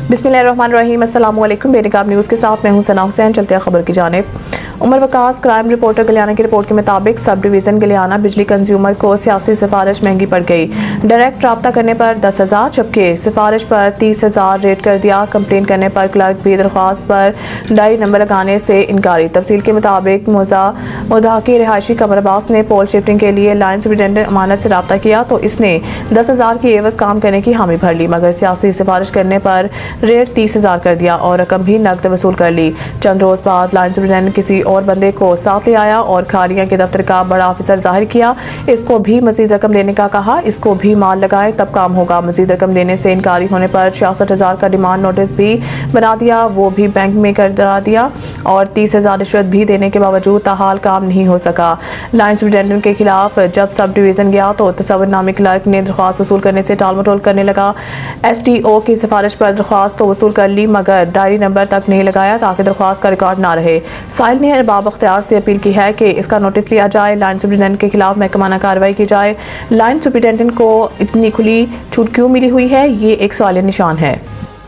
बिस्मिल्लाहिर्रहमानिर्रहीम। अस्सलाम वालेकुम। बेनिकाब न्यूज़ के साथ मैं हूं सना हुसैन। चलते हैं खबर की जानिब। उमर वकास क्राइम रिपोर्टर गलियाना की रिपोर्ट के मुताबिक सब डिवीज़न गलियाना बिजली कंज्यूमर को सियासी सिफारिश महंगी पड़ गई। डायरेक्ट रब्ता करने पर 10,000 जबकि सिफारिश पर 30,000 रेट कर दिया। कंप्लेन करने पर क्लर्क भी दरख्वास्त पर डायरी नंबर लगाने से इनकारी। तफसील के मुताबिक मुद्दा की रिहायशी कमर अब्बास ने पोल शिफ्टिंग के लिए लाइन सुपरिटेंडेंट अमानत से रब्ता किया तो इसने 10,000 की एवज काम करने की हामी भर ली, मगर सियासी सिफारिश करने पर रेट 30,000 कर दिया और रकम भी नकद वसूल कर ली। चंद रोज बाद लाइन सुपरिटेंडेंट किसी और बंदे को साथ ले आया और खारियां के दफ्तर का बड़ा ऑफिसर जाहिर किया। इसको भी मजीद रकम देने का कहा, इसको भी माल लगाए तब काम होगा। मजीद रकम देने से इनकारी होने पर 66,000 का डिमांड नोटिस भी बना दिया, वो भी बैंक में कर दिया और 30,000 रिश्वत भी देने के बावजूद ताहाल काम नहीं हो सका। लाइन सुपरिटेंडेंट के खिलाफ जब सब डिवीजन गया तो तसव्वुर नामी क्लर्क ने दरख्वास्त वसूल करने से टाल मटोल करने लगा। STO की सिफारिश पर दरख्वास्त तो वसूल कर ली मगर डायरी नंबर तक नहीं लगाया ताकि दरख्वास्त का रिकॉर्ड ना रहे। साहिल ने अरबाब अख्तियार से अपील की है कि इसका नोटिस लिया जाए, लाइन सुपरिटेंडेंट के खिलाफ महकमाना कार्रवाई की जाए। लाइन सुपरिटेंडेंट को इतनी खुली छूट क्यों मिली हुई है, ये एक सवाल निशान है।